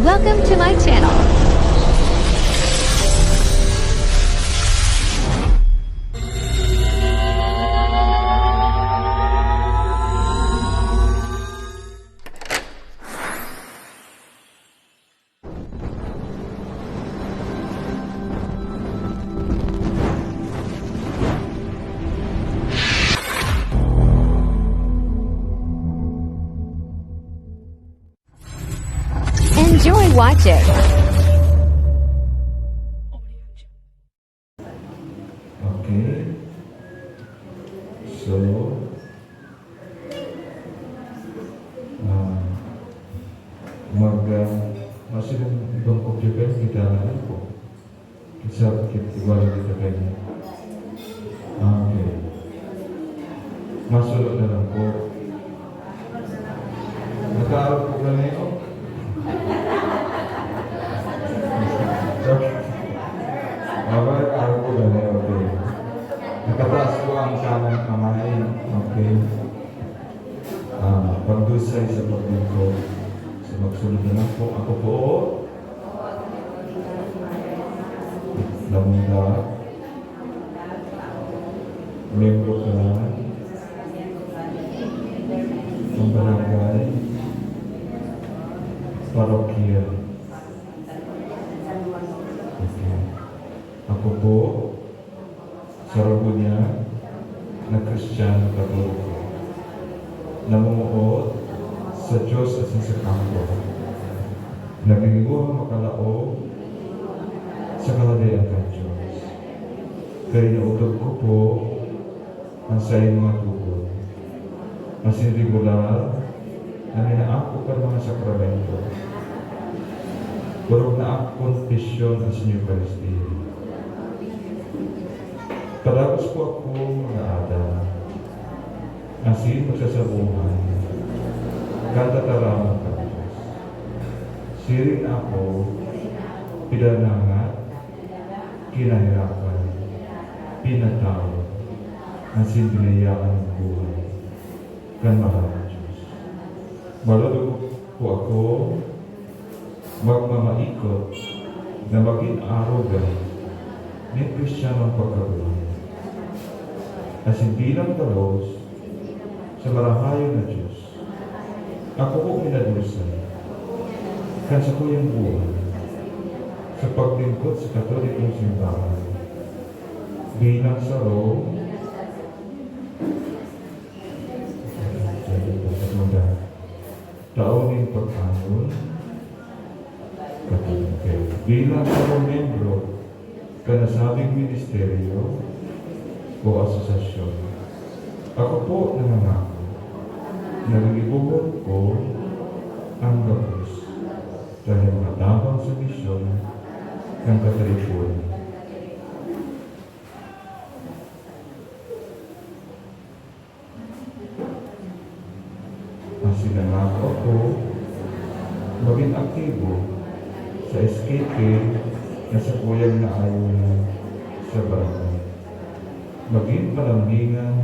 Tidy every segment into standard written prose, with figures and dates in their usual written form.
Welcome to my channel. Enjoy watching. Okay. So, masih ibang objek kita po. Kita iwala kita kanya. Okay. Masulot na lang po. Nag-aaral po ganito? Araw po ganito. Okay. Nakataas po ang kanang kamay. Okay. Pagdusay sa paglingkod. So magsunod na lang po. Ako po. Lamunda. Membro ka lang. Ang barangay. Parokya. Okay. Ako po. Sa Ragunya na Kristiyano Katoliko. Namumuot sa Diyos at sa kampo. Nagiging makalaog sa kalagayan ng Diyos. Kaya nautog ko po ang sa mga tugod. Mas regular na ninaako ka mga sakramento. Burog na ang konfesyon ang Senyor Eucharistia. Palagos po ako mga Adam. Asin magsasabuhan. Kantataraman ka Diyos. Siring ako, pinanangat, kinahirapan, pinatawag, asin binayaan ng buhay. Kan mahal ng Diyos. Malulog po ako, magmamaikot, na maging arogan, ni Kristiyanong pagkabuhay. Asin bilang talos, sa marahayon na Diyos, ako po minadusan, kan sa kuyang buhay, sa paglingkod sa Katolikong simbahan, bilang sa Rome, taonin pag-anon, Katoliko. Bilang sa membro, kanasabing ministeryo o asosasyon, ako po nangangako, nalilibugan ko ang gabos dahil matabang sa misyon ng Katoliko. Ang sinangako ako maging aktibo sa SKK na sa kuyang na ayaw sa barangay. Maging palambingan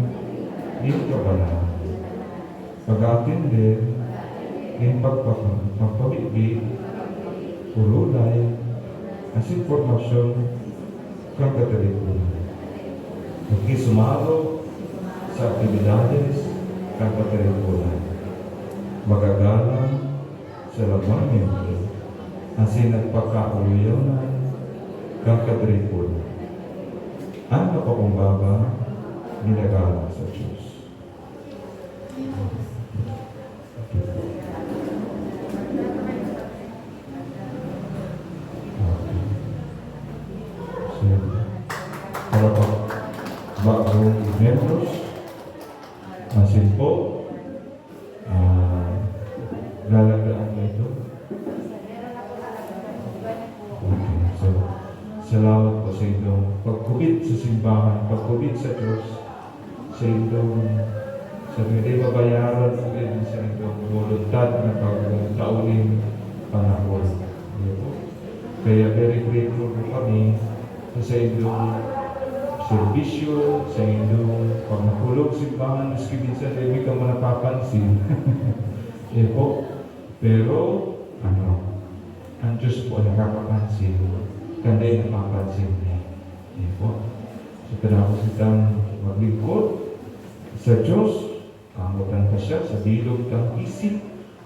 dito ka na. Pag-atindi, yung pagpapabibig, pululay, as informasyon kang Katoliko. Magkisumalo sa aktibidades kang Katoliko. Magagalang sa lamang membro asin nagpakauliyanan kang Katoliko. Ang napakumbaba nilagalang sa Diyos. Para pa bagong membros, asin po, lalagaan na ito. Okay, so, salamat po sa inyong pagkubit sa simbahan, pagkubit sa Diyos, sa inyong hindi mabayaran po din sa inyong voluntad na pagtaunin panahon. Kaya very grateful po kami sa inyong serbisyo, sa inyong pagmakulog simbahan, maski minsan hindi ka mo napapansin. Po. Pero, Diyos po ay nakapansin. Kanday napapansin niya. Yan po. So, tinapos itang maglingkod sa Diyos. Kamutan pa siya sa bilog ng isip,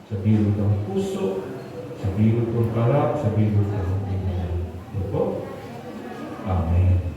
sa bilog ng puso, sa bilog ng karak, sa bilog ng pinggan. Yan po. Amen.